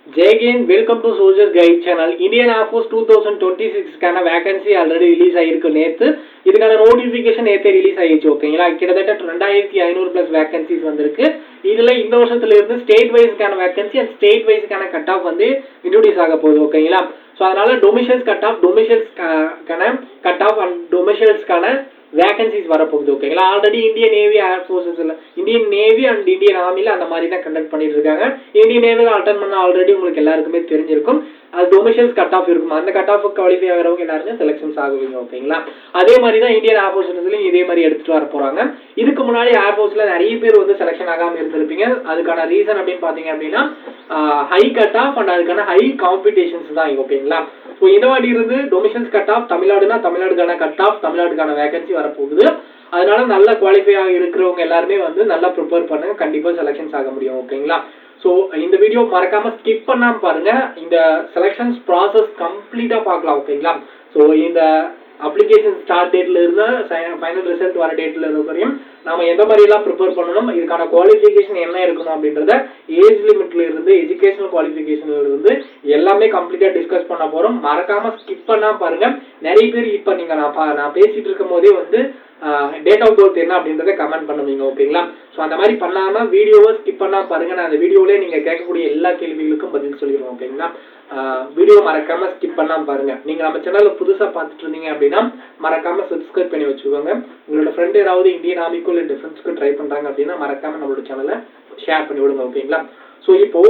Jay again, welcome to Soldiers Guide channel. Indian Air Force 2026 கான vacancy already release ஆயிருக்கு நேத்து. இதுக்கான notification நேத்தே ரிலீஸ் ஆயிடுச்சு. ஓகேங்களா, கிட்டத்தட்ட 2500 பிளஸ் வேகன்சிஸ் வந்திருக்கு. இதுல இந்த வருஷத்துல இருந்து ஸ்டேட் வைஸ்க்கான வேகன்சி அண்ட் ஸ்டேட் வைஸ்க்கான கட் ஆஃப் வந்து இன்ட்ரோடியூஸ் ஆக போகுது. ஓகேங்களா, ஸோ அதனால டொமிஷியல்ஸ் கட் ஆஃப், டொமிஷியல்ஸ்க்கான கட் ஆஃப் அண்ட் டொமிஷியல்ஸ்க்கான வேகன்சிஸ் வரப்போகுது. ஓகேங்களா, ஆல்ரெடி இந்தியன் நேவி ஏர் ஃபோர்ஸஸ்ல, இந்தியன் நேவி அண்ட் இந்தியன் ஆர்மில அந்த மாதிரி தான் கண்டக்ட் பண்ணிட்டு இருக்காங்க. இந்தியன் நேவில அட்டன் பண்ண ஆல்ரெடி உங்களுக்கு எல்லாருக்குமே தெரிஞ்சிருக்கும். அது டொமிஷியல்ஸ் கட் ஆஃப் இருக்கும். அந்த கட் ஆஃப் குவாலிஃபை ஆகிறவங்க எல்லாருமே செலக்ஷன்ஸ் ஆகுவீங்க. ஓகேங்களா, அதே மாதிரி தான் இந்தியன் ஏர் ஃபோர்ஸ்லயும் இதே மாதிரி எடுத்துட்டு வர போறாங்க. இதுக்கு முன்னாடி ஏர் ஃபோர்ஸ்ல நிறைய பேர் வந்து செலக்ஷன் ஆகாம இருந்திருப்பீங்க. அதுக்கான ரீசன் அப்படின்னு பாத்தீங்க அப்படின்னா ஹை கட் ஆஃப் அண்ட் அதுக்கான ஹை காம்படிஷன்ஸ் தான். ஓகேங்களா, ஸோ இந்த மாதிரி இருந்து டொமிஷியல்ஸ் கட் ஆஃப், தமிழ்நாடுனா தமிழ்நாடுக்கான கட் ஆஃப், தமிழ்நாடுக்கான வேகன்சி வரப்போகுது. அதனால நல்ல குவாலிஃபை ஆக இருக்கிறவங்க எல்லாருமே வந்து நல்லா ப்ரிப்பேர் பண்ணுங்க, கண்டிப்பா செலக்ஷன்ஸ் ஆக முடியும். ஓகேங்களா, ஸோ இந்த வீடியோ மறக்காம ஸ்கிப் பண்ணாம பாருங்க. இந்த செலக்ஷன்ஸ் ப்ராசஸ் கம்ப்ளீட்டா பார்க்கலாம். ஓகேங்களா, ஸோ இந்த அப்ளிகேஷன் ஸ்டார்ட் டேட்ல இருந்து ஃபைனல் ரிசல்ட் வர டேட்ல வரையும் நாம எந்த மாதிரி எல்லாம் ப்ரிப்பேர் பண்ணணும், இதுக்கான குவாலிஃபிகேஷன் என்ன இருக்கணும் அப்படின்றத, ஏஜ் லிமிட்ல இருந்து எஜுகேஷனல் குவாலிஃபிகேஷன்ல இருந்து எல்லாமே கம்ப்ளீட்டா டிஸ்கஸ் பண்ண போறோம். மறக்காம ஸ்கிப் பண்ணாம பாருங்க. நிறைய பேர் இப்ப நீங்க நான் பேசிட்டு இருக்கும் போதே வந்து டேட் ஆஃப் பர்த் என்ன அப்படின்றத கமெண்ட் பண்ணுவீங்க. ஓகேங்களா, ஸோ அந்த மாதிரி பண்ணாம வீடியோவை ஸ்கிப் பண்ணாம பாருங்க. நான் அந்த வீடியோவிலே நீங்க கேட்கக்கூடிய எல்லா கேள்விகளுக்கும் பதில் சொல்லிடுவோம். ஓகேங்களா, வீடியோ மறக்காம ஸ்கிப் பண்ணாம பாருங்க. நீங்க நம்ம சேனல்ல புதுசா பார்த்துட்டு இருந்தீங்க அப்படின்னா மறக்காம சப்ஸ்கிரைப் பண்ணி வச்சுக்கோங்க. உங்களோட ஃப்ரெண்ட் யாராவது இந்தியன் ஆர்மிக்கோ இல்லை டிஃபென்ஸ்க்கு ட்ரை பண்றாங்க அப்படின்னா மறக்காம நம்மளோட சேனலை ஷேர் பண்ணி விடுங்க. ஓகேங்களா, ஸோ இப்போ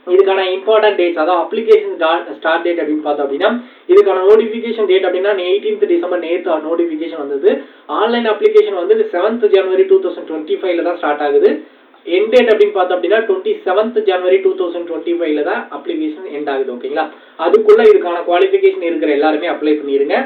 இதுக்கான இம்பார்ட்டன்ட் டேட்ஸ், அதாவது அப்ளிகேஷன் ஸ்டார்ட் டேட் அப்படின்னு பார்த்தோம் அப்படின்னா இதுக்கான நோட்டிஃபிகேஷன் டேட் அப்படின்னா 18th டிசம்பர் நேற்று நோட்டிஃபிகேஷன் வந்தது. ஆன்லைன் அப்ளிகேஷன் வந்து 7th ஜனவரி 2025 தான் ஸ்டார்ட் ஆகுது. எண்ட் டேட் அப்படின்னு பார்த்தோம் அப்படின்னா 27th ஜனவரி 2025 தான் அப்ளிகேஷன் எண்ட் ஆகுது. ஓகேங்களா, அதுக்குள்ள இதுக்கான குவாலிஃபிகேஷன் இருக்கிற எல்லாருமே அப்ளை பண்ணிருங்க.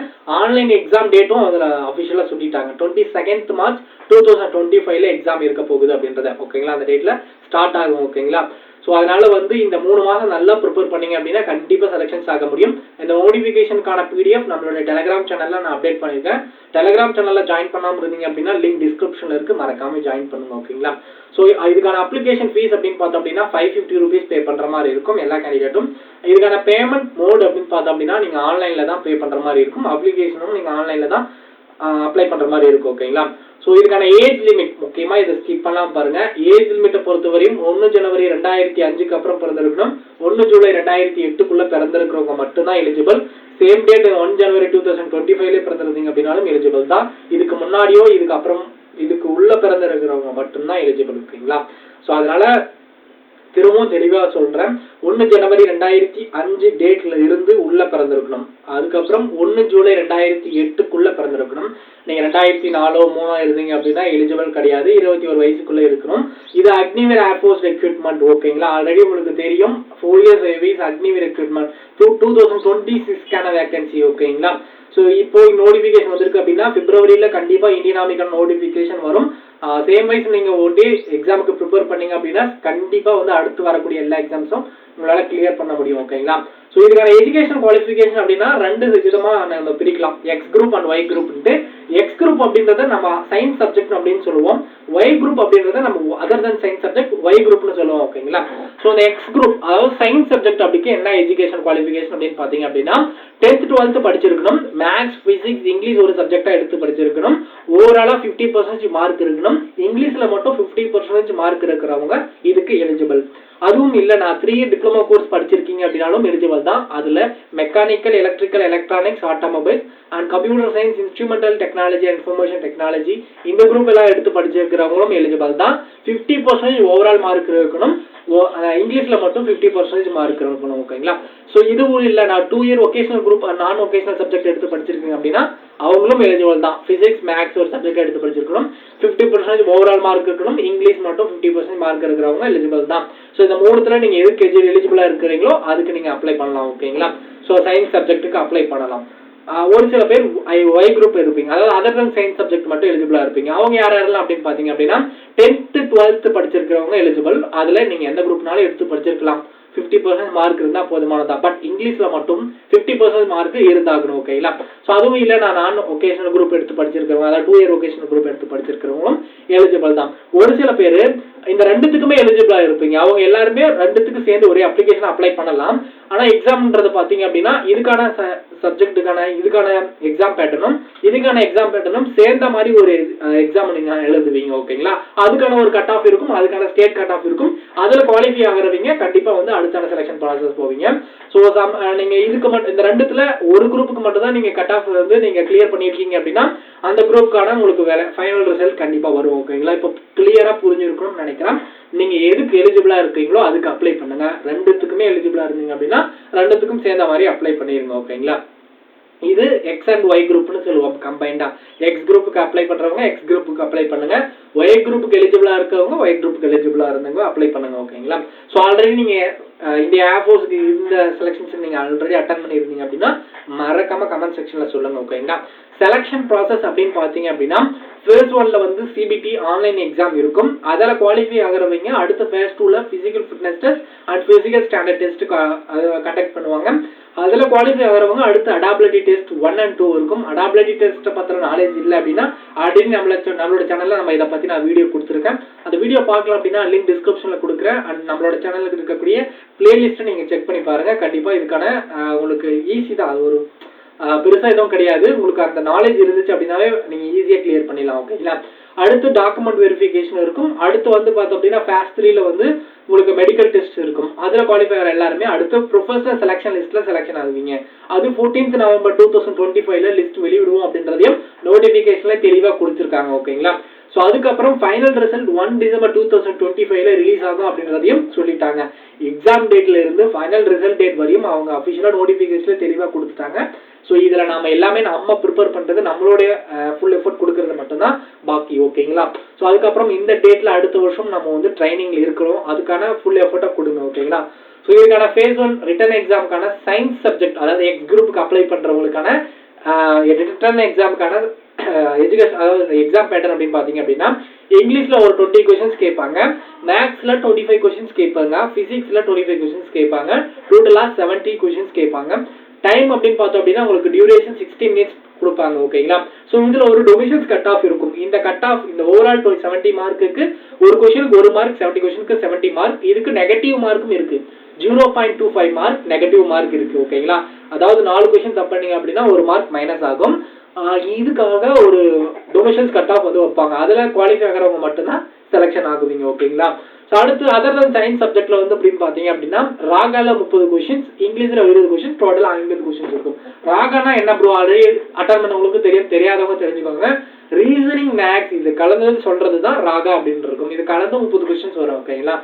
ஆன்லைன் எக்ஸாம் டேட்டும் அதுல அபிஷியலா சொல்லிட்டாங்க. 22nd மார்ச் 2025 எக்ஸாம் இருக்க போகுது அப்படின்றத. ஓகேங்களா, அந்த டேட்ல ஸ்டார்ட் ஆகும். ஓகேங்களா, ஸோ அதனால வந்து இந்த 3 மாதம் நல்லா ப்ரிப்பேர் பண்ணீங்க அப்படின்னா கண்டிப்பா செலக்ஷன்ஸ் ஆக முடியும். இந்த நோட்டிஃபிகேஷனுக்கான பிடிஎஃப் நம்மளோட டெலிகிராம் சேனல்ல நான் அப்டேட் பண்ணிருக்கேன். டெலிகிராம் சேனல்ல ஜாயின் பண்ணாம இருந்தீங்க அப்படின்னா லிங்க் டிஸ்கிரிப்ஷன்ல இருக்கு, மறக்காம ஜாயின் பண்ணுங்க. ஓகேங்களா, ஸோ இதுக்கான அப்ளிகேஷன் ஃபீஸ் அப்படின்னு பார்த்தோம் அப்படின்னா 550 rupees பே பண்ற மாதிரி இருக்கும் எல்லா கேண்டிடேட்டும். இதுக்கான பேமெண்ட் மோட் அப்படின்னு பார்த்தோம் அப்படின்னா நீங்க ஆன்லைன்ல தான் பே பண்ற மாதிரி இருக்கும். அப்ளிகேஷனும் நீங்க ஆன்லைன்ல தான் அப்ளை பண்ற மாதிரி இருக்கும். ஓகேங்களா, ஸோ இதுக்கான ஏஜ் லிமிட் முக்கியமா இதை ஸ்கிப் பண்ணலாம் பாருங்க. ஏஜ் லிமிட்டை பொறுத்தவரையும் 1 ஜனவரி 2005 அப்புறம் பிறந்திருக்கணும். 1 ஜூலை 2008 பிறந்திருக்கிறவங்க மட்டும்தான் எலிஜிபிள். சேம் டேட் 1 ஜனவரி 2025 பிறந்திருந்தீங்க அப்படின்னாலும் எலிஜிபிள் தான். இதுக்கு முன்னாடியோ இதுக்கு அப்புறம் இதுக்கு உள்ள பிறந்திருக்கிறவங்க மட்டும்தான் எலிஜிபிள். ஓகேங்களா, ஸோ அதனால திரும்பவும் தெளிவா சொல்றேன். 1 ஜனவரி 2005 டேட்ல இருந்து உள்ள பிறந்திருக்கணும். அதுக்கப்புறம் 1 ஜூலை 2008 பிறந்திருக்கணும். நீங்க 2004 3 இருந்தீங்க அப்படின்னா எலிஜிபிள் கிடையாது. 21 வயசுக்குள்ள இருக்கணும். இது அக்னிவீர் ஏர்ஃபோர்ஸ் ரெக்ரூட்மெண்ட். ஓகேங்களா, ஆல்ரெடி உங்களுக்கு தெரியும் 4 years service Agniveer recruitment 2026 vacancy. ஓகேங்களா, ஸோ இப்போ நோட்டிஃபிகேஷன் வந்திருக்கு அப்படின்னா பிப்ரவரியில கண்டிப்பா இந்தியன் ஆர்மிக்கான நோட்டிஃபிகேஷன் வரும். சேம் வைஸ் நீங்க ஒன்டே எக்ஸாமுக்கு ப்ரிப்பேர் பண்ணீங்க அப்படின்னா கண்டிப்பா வந்து அடுத்து வரக்கூடிய எல்லா எக்ஸாம்ஸும் உங்களால கிளியர் பண்ண முடியும். ஓகேங்களா, ஸோ இதுக்கான எஜுகேஷன் குவாலிஃபிகேஷன் அப்படின்னா 2 விதமா நம்ம பிரிக்கலாம், X group and Y group. X group அப்படின்றத நம்ம சயின்ஸ் சப்ஜெக்ட் அப்படின்னு சொல்லுவோம். ஒய் குரூப் அப்படின்றத நம்ம other than science subject Y குரூப்னு சொல்லுவோம். ஓகேங்களா, ஸோ இந்த எக்ஸ் குரூப் அதாவது சயின்ஸ் சப்ஜெக்ட் அப்படிக்கு என்ன எஜுகேஷன் குவாலிஃபிகேஷன் அப்படின்னு பாத்தீங்க அப்படின்னா 10th 12th படிச்சிருக்கணும். மேத்ஸ், பிசிக்ஸ், இங்கிலீஷ் ஒரு சப்ஜெக்டா எடுத்து படிச்சிருக்கணும். ஓவராலா 50% மார்க் இருக்கணும். இங்கிலீஷ்ல மட்டும் 50% மார்க் இருக்கிறவங்க இதுக்கு எலிஜிபிள். அதுவும் இல்ல நான் 3 year டிப்ளமோ கோர்ஸ் படிச்சிருக்கீங்க அப்படின்னாலும் எலிஜிபிள் தான். அதுல mechanical, electrical, electronics, automobiles and computer science, instrumental technology and information technology இந்த குரூப் எல்லாம் எடுத்து படிச்சிருக்கிறவங்களும் எலிஜிபிள் தான். 50% ஓவரால் மார்க் இருக்கணும். இங்கிலீஷ்ல மட்டும் 50% மார்க் இருக்கணும். ஓகேங்களா, ஸோ இதுவும் இல்ல நான் 2 year ஒகேஷனல் குரூப் நான் ஒகேஷனல் சப்ஜெக்ட் எடுத்து படிச்சிருக்கீங்க அப்படின்னா அவங்களும் எலிஜிபிள் தான். பிசிக்ஸ், மேத்ஸ் ஒரு சப்ஜெக்ட் எடுத்து படிச்சிருக்கணும். 50% ஓவரால் மார்க் இருக்கணும். இங்கிலீஷ் மட்டும் 50% மார்க் இருக்கிறவங்க எலிஜிபிள் தான். ஸோ இந்த 3த்துல நீங்க எதுக்கு எலிஜிபிளா இருக்கிறீங்களோ அதுக்கு நீங்க அப்ளை பண்ணலாம். ஓகேங்களா, ஸோ சயின்ஸ் சப்ஜெக்ட்டுக்கு அப்ளை பண்ணலாம். ஒரு சில பேர் ஒய் குரூப் இருப்பீங்க, அதாவது அதர் தன் சயின்ஸ் சப்ஜெக்ட் மட்டும் எலிஜிபிளா இருப்பீங்க. அவங்க யாரெல்லாம் அப்படின்னு பாத்தீங்க அப்படின்னா 10th 12th படிச்சிருக்கிறவங்க எலிஜிபிள். அதுல நீங்க எந்த குரூப்னாலும் எடுத்து படிச்சிருக்கலாம். 50% மார்க் இருந்தா போதுமானதா. பட் இங்கிலீஷ்ல மட்டும் 50% மார்க் இருந்தாகணும். ஓகேங்களா, ஸோ அதுவும் இல்லை நான் ஒகேஷனல் குரூப் எடுத்து படிச்சிருக்கிறவங்க, அதாவது 2 year ஒகேஷனல் குரூப் எடுத்து படிச்சிருக்கிறவங்களும் எலிஜிபிள் தான். ஒரு சில பேர் இந்த ரெண்டுத்துக்குமே எலிஜிபிளா இருப்பீங்க. அவங்க எல்லாருமே ரெண்டுத்துக்கு சேர்ந்து ஒரே அப்ளிகேஷன் அப்ளை பண்ணலாம். ஆனா எக்ஸாம்ன்றது பாத்தீங்க அப்படின்னா இதுக்கான சப்ஜெக்ட்டுக்கான இதுக்கான எக்ஸாம் பேட்டர்னும் இதுக்கான எக்ஸாம் பேட்டர்னும் சேர்ந்த மாதிரி ஒரு எக்ஸாம் நீங்க எழுதுவீங்க. ஓகேங்களா, அதுக்கான ஒரு கட் ஆஃப் இருக்கும், அதுக்கான ஸ்டேட் கட் ஆஃப் இருக்கும். அதுல குவாலிஃபை ஆகிறவங்க கண்டிப்பா வந்து அடுத்தான செலக்ஷன் ப்ராசஸ் போவீங்க. ஸோ நீங்க இதுக்கு மட்டும் இந்த ரெண்டுத்துல ஒரு குரூப்புக்கு மட்டும் தான் நீங்க கட் ஆஃப் வந்து நீங்க கிளியர் பண்ணிருக்கீங்க அப்படின்னா அந்த குரூப்புக்கான உங்களுக்கு வேலை ஃபைனல் ரிசல்ட் கண்டிப்பா வரும். ஓகேங்களா, இப்போ கிளியரா புரிஞ்சிருக்கணும்னு நினைக்கிறேன். நீங்க எதுக்கு எலிஜிபிளா இருக்கீங்களோ அதுக்கு அப்ளை பண்ணுங்க. ரெண்டுத்துக்குமே எலிஜிபிளா இருந்தீங்க அப்படின்னா ரெண்டுத்துக்கும் சேர்ந்த மாதிரி அப்ளை பண்ணிருங்க. ஓகேங்களா, இது எக்ஸ் அண்ட் ஒய் குரூப்னு சொல்லுவோம் கம்பைண்டா. எக்ஸ் குரூப்புக்கு அப்ளை பண்றவங்க எக்ஸ் குரூப்புக்கு அப்ளை பண்ணுங்க, ஒய் குரூப்புக்கு எலிஜிபிளா இருக்கவங்க ஒய் குரூப்புக்கு எலிஜிபிளா இருந்தவங்க அப்ளை பண்ணுங்க. ஓகேங்களா, ஸோ ஆல்ரெடி நீங்க இந்தியா ஏர்ஃபோர்ஸ்க்கு இந்த செலக்ஷன்ஸ் நீங்க ஆல்ரெடி அட்டன் பண்ணிருந்தீங்க அப்படின்னா மறக்காம கமெண்ட் செக்ஷன்ல சொல்லுங்க. ஓகேங்களா, செலக்ஷன் ப்ராசஸ் அப்படின்னு பாத்தீங்க அப்படின்னா ஃபேஸ் 1ல வந்து சிபிடி ஆன்லைன் எக்ஸாம் இருக்கும். அதில் குவாலிஃபை ஆகிறவங்க அடுத்த ஃபேஸ் 2ல physical fitness test and physical standard test conduct பண்ணுவாங்க. அதில் குவாலிஃபை ஆகிறவங்க அடுத்து அடாபிலிட்டி டெஸ்ட் 1 and 2 இருக்கும். அடாபிலிட்டி டெஸ்ட்டை பத்திர நாலேஜ் இல்லை அப்படின்னா ஆல்ரெடி நம்மளோட சேனல்ல நம்ம இதை பத்தி நான் வீடியோ கொடுத்துருக்கேன். அந்த வீடியோ பார்க்கலாம் அப்படின்னா லிங்க் டிஸ்கிரிப்ஷன்ல கொடுக்குறேன். அண்ட் நம்மளோட சேனலுக்கு இருக்கக்கூடிய பிளேலிஸ்ட்டை நீங்க செக் பண்ணி பாருங்க. கண்டிப்பா இதுக்கான உங்களுக்கு ஈஸி தான், அது ஒரு பெருசா எதுவும் கிடையாது. உங்களுக்கு அந்த நாலேஜ் இருந்துச்சு அப்படின்னாவே நீங்க ஈஸியா கிளியர் பண்ணிடலாம். ஓகேங்களா, அடுத்து டாக்குமெண்ட் வெரிஃபிகேஷன் இருக்கும். அடுத்து வந்து பார்த்தோம் அப்படின்னா ஃபேஸ் 3ல வந்து உங்களுக்கு மெடிக்கல் டெஸ்ட் இருக்கும். அதுல குவாலிஃபை ஆகிற எல்லாருமே அடுத்து ப்ரொஃபஷனல் செலக்ஷன் லிஸ்ட்ல செலக்ஷன் ஆகுவீங்க. அது 14th November 2025ல லிஸ்ட் வெளியிடுவோம் அப்படின்றதையும் நோட்டிபிகேஷன்ல தெளிவா கொடுத்துருக்காங்க. ஓகேங்களா, ஸோ அதுக்கப்புறம் ஃபைனல் ரிசல்ட் 1 December 2025ல ரிலீஸ் ஆகும் அப்படின்றதையும் சொல்லிட்டாங்க. எக்ஸாம் டேட்ல இருந்து ஃபைனல் ரிசல்ட் டேட் வரையும் அவங்க அஃபிஷியலா நோட்டிபிகேஷன்ல தெளிவாக கொடுத்துட்டாங்க. ஸோ இதுல நாம எல்லாமே நம்ம ப்ரிப்பேர் பண்றது நம்மளுடைய ஃபுல் எஃபர்ட் கொடுக்கறது மட்டும்தான் பாக்கி. ஓகேங்களா, ஸோ அதுக்கப்புறம் இந்த டேட்ல அடுத்த வருஷம் நம்ம வந்து ட்ரைனிங்ல இருக்கிறோம், அதுக்கான ஃபுல் எஃபர்ட்டை கொடுங்க. ஓகேங்களா, ஸோ இதுக்கான ஃபேஸ் 1 ரிட்டன் எக்ஸாமுக்கான சயின்ஸ் சப்ஜெக்ட் அதாவது எக்ஸ் குரூப்புக்கு அப்ளை பண்றவங்களுக்கான ரிட்டன் எக்ஸாமுக்கான எஜுகேஷன் அதாவது எக்ஸாம் பேட்டர்ன் அப்படின்னு பாத்தீங்க அப்படின்னா இங்கிலீஷ்ல ஒரு 20 கொஸ்டின்ஸ் கேட்பாங்க, மேக்ஸ்ல 25 கொஸ்டின்ஸ் கேட்பாங்க, பிசிக்ஸ்ல 25 கொஸ்டின்ஸ் கேட்பாங்க, டோட்டலா 70 கொஸ்டின்ஸ் கேட்பாங்க. டைம் அப்படின்னு பார்த்தோம் அப்படின்னா உங்களுக்கு டியூரேஷன் 60 minutes கொடுப்பாங்க. ஓகேங்களா, ஸோ இதுல ஒரு டொமிஷன்ஸ் கட் ஆஃப் இருக்கும். இந்த கட் ஆஃப் இந்த ஓவரால் 70 மார்க்குக்கு ஒரு கொஸ்டினுக்கு 1 மார்க், 70 கொஸ்டினுக்கு 70 மார்க். இதுக்கு நெகட்டிவ் மார்க்கும் இருக்கு, 0.25 மார்க் நெகட்டிவ் மார்க் இருக்கு. ஓகேங்களா, அதாவது 4 கொஸ்டின் தப்பு பண்ணீங்க அப்படின்னா 1 மார்க் மைனஸ் ஆகும். இதுக்காக ஒரு டொமிஷன்ஸ் கட் ஆஃப் வந்து வைப்பாங்க. அதுல குவாலிஃபை ஆகிறவங்க மட்டும்தான் செலக்ஷன் ஆகுவீங்க. ஓகேங்களா, ஸோ அடுத்து அதர் தன் சயின்ஸ் சப்ஜெக்ட்ல வந்து அப்படின்னு பாத்தீங்க அப்படின்னா ராகால 30 கொஸ்டின்ஸ், இங்கிலீஷ்ல 20 கொஸ்டின், டோட்டலா 50 கொஸ்டின்ஸ் இருக்கும். ராகானா என்ன ப்ரோ ஆல்ரெடி அட்டன் பண்ணவங்களுக்கு தெரியும், தெரியாதவங்க தெரிஞ்சுக்கோங்க. ரீசனிங் மேக்ஸ் இது கலந்து சொல்றது தான் ராகா அப்படின்னு இருக்கும். இது கலந்து 30 கொஸ்டின்ஸ் வரும். ஓகேங்களா,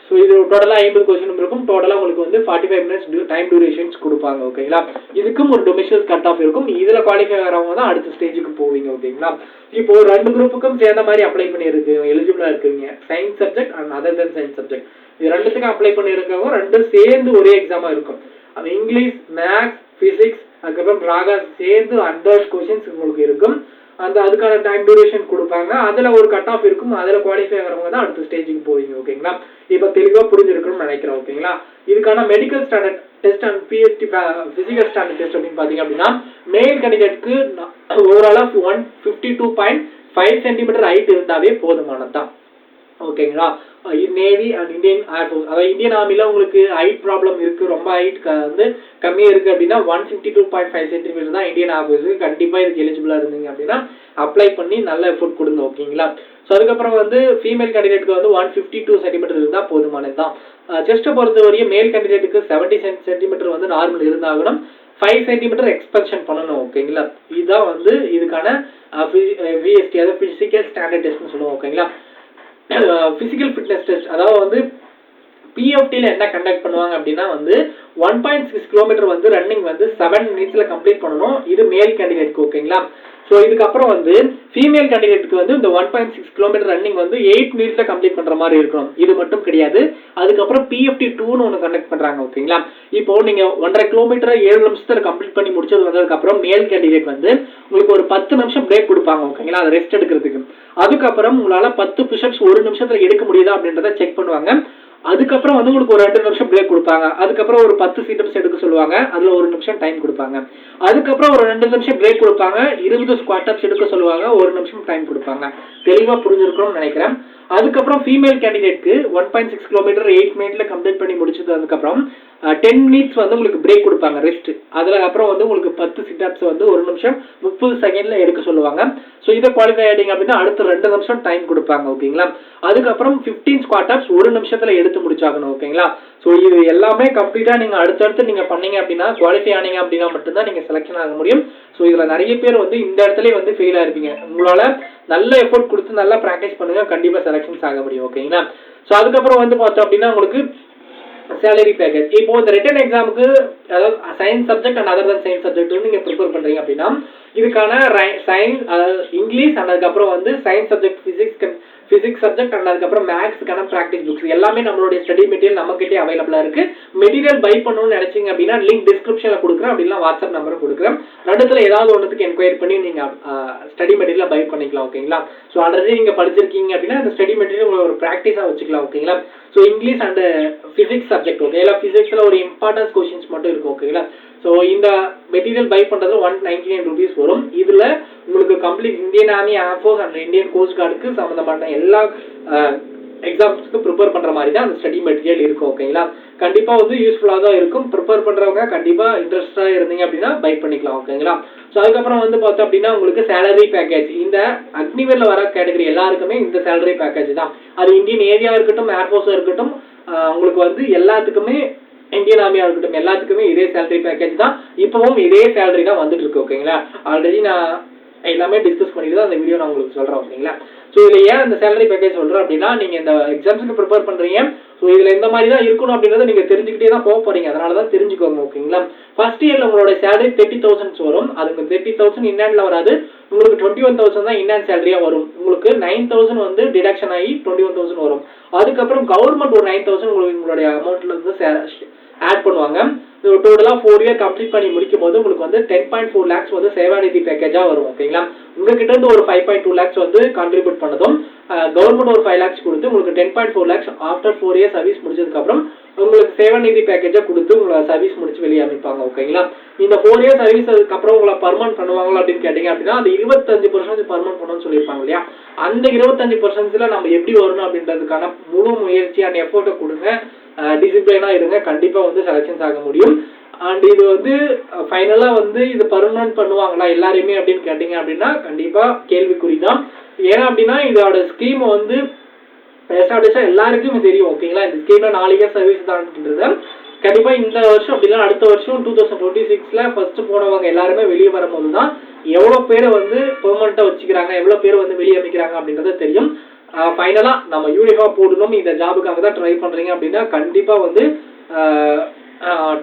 ஸோ இது டோட்டலா 50 கொஸ்டின் இருக்கும். டோட்டலா உங்களுக்கு வந்து 45 minutes டைம் டியூரேஷன்ஸ் கொடுப்பாங்க. ஓகேங்களா, இதுக்கும் ஒரு டொமிஷனல் கட் ஆஃப் இருக்கும். இதுல குவாலிஃபை ஆகிறவங்க தான் அடுத்த ஸ்டேஜுக்கு போவீங்க. ஓகேங்களா, இப்போ 2 குரூப்புக்கும் சேர்ந்த மாதிரி அப்ளை பண்ணிருக்கு எலிஜிபிளா இருக்குவீங்க. Science subject and other then science subject இது ரெண்டுத்துக்கும் அப்ளை பண்ணிருக்கவங்க ரெண்டும் சேர்ந்து ஒரே எக்ஸாமா இருக்கும். அது இங்கிலீஷ், மேக்ஸ், பிசிக்ஸ், அதுக்கப்புறம் ராகா சேர்ந்து 100 கொஸ்டின்ஸ் உங்களுக்கு இருக்கும். அதுக்கான டைம் டியூரேஷன் கொடுப்பாங்க. அதுல ஒரு கட் ஆஃப் இருக்கும். அதுல குவாலிஃபை ஆகிறவங்க தான் அடுத்த ஸ்டேஜுக்கு போவீங்க. ஓகேங்களா, இப்ப தெளிவா புரிஞ்சிருக்கும்னு நினைக்கிறேன். ஓகேங்களா, இதுக்கான medical standard test and PST physical standard test அப்படின்னு பாத்தீங்க அப்படின்னா மேல் கேண்டிடேட்க்கு ஓவராலா 152.5 சென்டிமீட்டர் ஹைட் இருந்தாவே போதுமானதுதான். ஓகேங்களா, நேவி அண்ட் இந்தியன் ஏர்ஃபோர்ஸ் அதாவது இந்தியன் ஆர்மில உங்களுக்கு ஹைட் ப்ராப்ளம் இருக்கு, ரொம்ப ஹைட் வந்து கம்மியா இருக்கு அப்படின்னா 152.5 சென்டிமீட்டர் தான் இந்தியன் ஏர்ஃபோர்ஸுக்கு கண்டிப்பா இதுக்கு எலிஜிபிளா இருந்தீங்க அப்படின்னா அப்ளை பண்ணி நல்ல எஃபோர்ட் கொடுங்க. ஓகேங்களா, ஸோ அதுக்கப்புறம் வந்து ஃபீமேல் கேண்டிடேட்க்கு வந்து 152 சென்டிமீட்டர் இருந்தால் போதுமானது தான். செஸ்ட்டை பொறுத்த வரையும் மேல் கேண்டிடேட்டுக்கு 70 சென்டிமீட்டர் வந்து நார்மல் இருந்தாகணும், 5 சென்டிமீட்டர் எக்ஸ்பென்ஷன் பண்ணணும். ஓகேங்களா, இதுதான் வந்து இதுக்கான விஎஸ்டி அதாவது பிசிக்கல் ஸ்டாண்டர்ட் டெஸ்ட்னு சொல்லுவோம். ஓகேங்களா, பிசிக்கல் ஃபிட்னஸ் டெஸ்ட் அதாவது வந்து பிஎஃப்டில என்ன கண்டக்ட் பண்ணுவாங்க அப்படின்னா வந்து 1.6 கிலோமீட்டர் வந்து ரன்னிங் வந்து 7 minutesல கம்ப்ளீட் பண்ணணும். இது மேல் கேண்டிடேட்க்கு. ஓகேங்களா, ஸோ இதுக்கப்புறம் வந்து ஃபீமேல் கேண்டிடேட்டுக்கு வந்து இந்த 1.6 கிலோமீட்டர் ரன்னிங் வந்து 8 minutesல கம்ப்ளீட் பண்ற மாதிரி இருக்கணும். இது மட்டும் கிடையாது, அதுக்கப்புறம் பிஎஃப்டி 2ன்னு ஒன்று கண்டக்ட் பண்றாங்க. ஓகேங்களா, இப்போ நீங்க 1.5 கிலோமீட்டர் 7 நிமிஷத்துல கம்ப்ளீட் பண்ணி முடிச்சது வந்ததுக்கு அப்புறம் மேல் கேண்டிடேட் வந்து உங்களுக்கு ஒரு 10 நிமிஷம் பிரேக் கொடுப்பாங்க. ஓகேங்களா, அதை ரெஸ்ட் எடுக்கிறதுக்கு. அதுக்கப்புறம் உங்களால 10 புஷ்அப்ஸ் 1 நிமிஷத்துல எடுக்க முடியுதா அப்படின்றத செக் பண்ணுவாங்க. அதுக்கப்புறம் வந்து உங்களுக்கு ஒரு 2 நிமிஷம் பிரேக் கொடுப்பாங்க. அதுக்கப்புறம் ஒரு 10 சிட்டப்ஸ் எடுக்க சொல்லுவாங்க. அதுல 1 நிமிஷம் டைம் கொடுப்பாங்க. அதுக்கப்புறம் ஒரு 2 நிமிஷம் பிரேக் கொடுப்பாங்க. 20 ஸ்குவாட் அப்ஸ் எடுக்க சொல்லுவாங்க. 1 நிமிஷம் டைம் கொடுப்பாங்க. தெளிவா புரிஞ்சிருக்கும்னு நினைக்கிறேன். அதுக்கப்புறம் ஃபீமேல் கேண்டிடேட்க்கு 1.6 கிலோமீட்டர் 8 மினிட்ல கம்ப்ளீட் பண்ணி முடிச்சது. அதுக்கப்புறம் 10 மினிட்ஸ் வந்து உங்களுக்கு பிரேக் கொடுப்பாங்க, ரெஸ்ட். அதுல அப்புறம் வந்து உங்களுக்கு 10 சிட்டப்ஸ் வந்து 1 நிமிஷம் 30 செகண்ட்ல எடுக்க சொல்லுவாங்க. ஸோ இதை குவாலிஃபை ஆயிட்டீங்க அப்படின்னா அடுத்த 2 நிமிஷம் டைம் கொடுப்பாங்க. ஓகேங்களா? அதுக்கப்புறம் 15 ஸ்குவாட் அப்ஸ் 1 நிமிஷத்துல எடுத்து முடிச்சாகணும். ஓகேங்களா? ஸோ இது எல்லாமே கம்ப்ளீட்டா நீங்க அடுத்தடுத்து நீங்க பண்ணீங்க அப்படின்னா, குவாலிஃபை ஆனீங்க அப்படின்னா மட்டும்தான் நீங்க செலக்ஷன் ஆக முடியும். ஸோ இதுல நிறைய பேர் வந்து இந்த இடத்துல வந்து ஃபெயில் ஆயிருப்பீங்க. உங்களால நல்ல எஃபோர்ட் கொடுத்து நல்லா ப்ராக்டிஸ் பண்ணுங்க, கண்டிப்பா செலக்ஷன்ஸ் ஆக முடியும். ஓகேங்களா? ஸோ அதுக்கப்புறம் வந்து பார்த்தோம் அப்படின்னா உங்களுக்கு சேலரி பேக்கேஜ். இப்போ இந்த ரிட்டன் எக்ஸாமுக்கு, அதாவது science subject and other than science subject வந்து நீங்க ப்ரிப்பேர் பண்றீங்க அப்படின்னா, இதுக்கான சயின்ஸ், அதாவது இங்கிலீஷ் அண்ட் அதுக்கப்புறம் வந்து science subject, physics subject and அதுக்கப்புறம் மேக்ஸ்க்கான ப்ராக்டிஸ் புக்ஸ் எல்லாமே நம்மளுடைய ஸ்டடி மெட்டீரியல் நம்மகிட்டே அவைலபிளா இருக்கு. மெட்டீரியல் பை பண்ணணும்னு நினைச்சீங்க அப்படின்னா லிங்க் டிஸ்கிரிப்ஷன்ல கொடுக்குறேன், அப்படின்னா வாட்ஸ்அப் நம்பரும் கொடுக்குறேன். ரெண்டுத்துல ஏதாவது ஒன்றுக்கு என்கொயரி பண்ணி நீங்க ஸ்டடி மெட்டீரியல் பை பண்ணிக்கலாம். ஓகேங்களா? ஸோ ஆல்ரெடி நீங்க படிச்சிருக்கீங்க அப்படின்னா இந்த ஸ்டடி மெட்டீரியல் ஒரு ப்ராக்டிஸா வச்சுக்கலாம். ஓகேங்களா? So English and physics subject, ஓகேங்களா? பிசிக்ஸ்ல ஒரு இம்பார்ட்டன்ஸ் கொஸ்டின்ஸ் மட்டும் இருக்கும். ஓகேங்களா? ஸோ இந்த மெட்டீரியல் பை பண்றது 199 rupees வரும். இதுல உங்களுக்கு complete Indian army, air force and Indian cost கார்டுக்கு சம்பந்தமான எல்லா எக்ஸாம்ஸ்க்கு ப்ரிப்பேர் பண்ற மாதிரி தான் அந்த ஸ்டடி மெட்டீரியல் இருக்கும். ஓகேங்களா? கண்டிப்பா வந்து யூஸ்ஃபுல்லா தான் இருக்கும். ப்ரிப்பேர் பண்றவங்க கண்டிப்பா இன்ட்ரெஸ்டா இருந்தீங்க அப்படின்னா பை பண்ணிக்கலாம். ஓகேங்களா? ஸோ அதுக்கப்புறம் வந்து பார்த்தோம் அப்படின்னா உங்களுக்கு சேலரி பேக்கேஜ், இந்த அக்னிவேர்ல வர கேட்டகரி எல்லாருக்குமே இந்த சேலரி பேக்கேஜ் தான். அது இந்தியன் நேவியா இருக்கட்டும், ஏர்ஃபோர்ஸா இருக்கட்டும், உங்களுக்கு வந்து எல்லாத்துக்குமே, இந்தியன் ஆர்மியா இருக்கட்டும், எல்லாத்துக்குமே இதே சேலரி பேக்கேஜ் தான். இப்பவும் இதே சேலரி தான் வந்துட்டு இருக்கு. ஓகேங்களா? ஆல்ரெடி நான் எல்லாமே டிஸ்கஸ் பண்ணிட்டு தான் அந்த வீடியோ நான் உங்களுக்கு சொல்றேன். ஓகேங்களா? ஸோ இதுல ஏன் இந்த சேலரி பேக்கேஜ் சொல்றேன் அப்படின்னா, நீங்க இந்த எக்ஸாம்ஸ்க்கு ப்ரிப்பேர் பண்றீங்க. ஸோ இதுல இந்த மாதிரி தான் இருக்கணும் அப்படின்றத நீங்க தெரிஞ்சுக்கிட்டே தான் போக போறீங்க. அதனால தான் தெரிஞ்சுக்கோங்க. ஓகேங்களா? ஃபர்ஸ்ட் இயர்ல உங்களோட சேலரி 30,000 வரும். அதுக்கு 30,000 இன்ஹேண்ட்ல வராது. உங்களுக்கு 21,000 தான் இன்ஹேண்ட் சேலரியா வரும். உங்களுக்கு 9,000 வந்து டிடக்ஷன் ஆகி 21,000 வரும். அதுக்கப்புறம் கவர்மெண்ட் ஒரு 9,000 உங்களுடைய அமௌண்ட்ல இருந்து ஆட் பண்ணுவாங்க. டோட்டலா 4 இயர் கம்ப்ளீட் பண்ணி முடிக்கும் போது உங்களுக்கு வந்து 10.4 lakhs வந்து சேவாநிதி பேக்கேஜா வரும். ஓகேங்களா? உங்ககிட்ட இருந்து ஒரு 5.2 lakhs வந்து கான்ட்ரிபியூட் பண்ணதும் கவர்மெண்ட் ஒரு 5 lakhs கொடுத்து உங்களுக்கு 10.4 lakhs ஆஃப்டர் 4 இயர் சர்வீஸ் முடிச்சதுக்கு அப்புறம் உங்களுக்கு சேவாநிதி பேக்கேஜா கொடுத்து உங்களை சர்வீஸ் முடிச்சு வெளியே அமைப்பாங்க. ஓகேங்களா? இந்த 4 இயர் சர்வீஸ் அதுக்கப்புறம் உங்களை பர்மனன்ட் பண்ணுவாங்களா அப்படின்னு கேட்டீங்க அப்படின்னா, அந்த 25% பர்மனன்ட் பண்ணணும்னு சொல்லியிருப்பாங்க இல்லையா? அந்த 25%ல நம்ம எப்படி வரணும் அப்படின்றதுக்கான முழு முயற்சியான எஃபோர்ட்டை கொடுங்க, டிசிப்ளினா இருங்க, கண்டிப்பா வந்து செலக்ஷன்ஸ் ஆக முடியும். அண்ட் இது வந்து ஃபைனலா வந்து இது பர்மனன்ட் பண்ணுவாங்களா எல்லாரையுமே அப்படின்னு கேட்டீங்க அப்படின்னா கண்டிப்பா கேள்விக்குறிதான். ஏன்னா அப்படின்னா இதோட ஸ்கீம் வந்து எஸ்டாப்ளிஷா எல்லாருக்குமே தெரியும். ஓகேங்களா? இந்த ஸ்கீம்ல 4 இயர் சர்வீஸ் தான். கண்டிப்பா இந்த வருஷம் அப்படின்னா அடுத்த வருஷம் 2026ல ஃபர்ஸ்ட் போனவங்க எல்லாருமே வெளியே வரும்போது தான் எவ்வளவு பேரை வந்து பெர்மனண்டா வச்சுக்கிறாங்க, எவ்வளவு பேர் வந்து வெளியே அமைக்கிறாங்க அப்படின்றது தெரியும். ஃபைனலா நம்ம யூனிஃபார்ம் போடணும், இந்த ஜாபுக்காக தான் ட்ரை பண்றீங்க அப்படின்னா கண்டிப்பா வந்து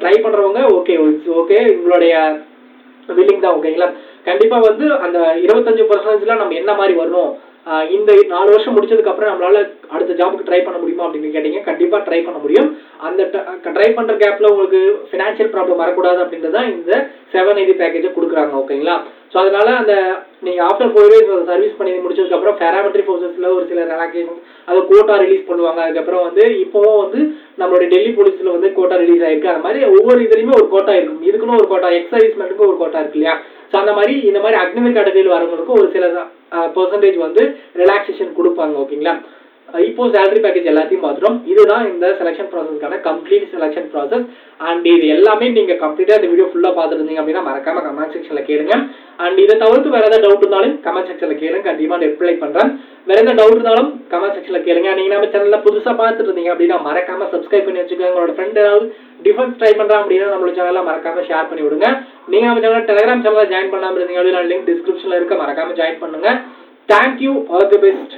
ட்ரை பண்றவங்க ஓகே உங்களுடைய வில்லிங் தான். ஓகேங்களா? கண்டிப்பா வந்து அந்த 25%ல நம்ம என்ன மாதிரி வரணும், இந்த 4 வருஷம் முடிச்சதுக்கு அப்புறம் நம்மளால அடுத்த ஜாபுக்கு ட்ரை பண்ண முடியுமா அப்படின்னு கேட்டீங்க, கண்டிப்பா ட்ரை பண்ண முடியும். அந்த ட்ரை பண்ற கேப்ல உங்களுக்கு ஃபினான்ஷியல் ப்ராப்ளம் வரக்கூடாது அப்படின்றத இந்த சேவாநிதி பேக்கேஜை கொடுக்குறாங்க. ஓகேங்களா? ஸோ அதனால அந்த நீங்க ஆஃப்டர் 4 இயர்ஸ் சர்வீஸ் பண்ணி முடிச்சதுக்கு அப்புறம் பேராமிலிட்டரி ஃபோர்ஸஸ்ல ஒரு சில ரிலாக்ஸேஷன், அது கோட்டா ரிலீஸ் பண்ணுவாங்க. அதுக்கப்புறம் வந்து இப்போவும் வந்து நம்மளுடைய டெல்லி போலீஸ்ல வந்து கோட்டா ரிலீஸ் ஆயிருக்கு. அந்த மாதிரி ஒவ்வொரு இதுலயுமே ஒரு கோட்டா இருக்கும். இதுக்குன்னு ஒரு கோட்டா, எக்ஸ் சர்வீஸ்மென்ட்டுக்கு ஒரு கோட்டா இருக்கு இல்லையா? ஸோ அந்த மாதிரி இந்த மாதிரி அக்னிவேர் கேட்டகரியில் வரவங்களுக்கு ஒரு சில பெர்சன்டேஜ் வந்து ரிலாக்ஸேஷன் கொடுப்பாங்க. ஓகேங்களா? இப்போ சேலரி பேக்கேஜ் எல்லாத்தையும் பார்த்துட்டோம். இதுதான் இந்த செலக்ஷன் ப்ராசஸ்க்கான கம்ப்ளீட் செலக்ஷன் ப்ராசஸ். அண்ட் இது எல்லாமே நீங்க கம்ப்ளீட்டா இந்த வீடியோ ஃபுல்லா பார்த்துட்டு இருந்தீங்க அப்படின்னா மறக்காம கமெண்ட் செக்ஷன்ல கேளுங்க. அண்ட் இதை தவிர்த்து வேற ஏதாவது டவுட் இருந்தாலும் கமெண்ட் செக்ஷன்ல கேளுங்க, கண்டிப்பா ரிப்ளை பண்றேன். வேற எந்த டவுட் இருந்தாலும் கமெண்ட் செக்ஷன்ல கேளுங்க. நீங்க நம்ம சேனல்ல புதுசா பார்த்துட்டு இருந்தீங்க அப்படின்னா மறக்காம சப்ஸ்கிரைப் பண்ணி வச்சுக்கோங்க. உங்களோட ஃப்ரெண்ட் ஏதாவது டிஃபென்ஸ் ட்ரை பண்றான் அப்படின்னா நம்மளோட சேனல்ல மறக்காம ஷேர் பண்ணி விடுங்க. நீங்க நம்ம சேனல் டெலிகிராம் சேனல்ல ஜாயின் பண்ணாம இருந்தீங்க அப்படின்னா லிங்க் டிஸ்கிரிப்ஷன்ல இருக்க, மறக்காம ஜாயின் பண்ணுங்க. Thank you, all the best.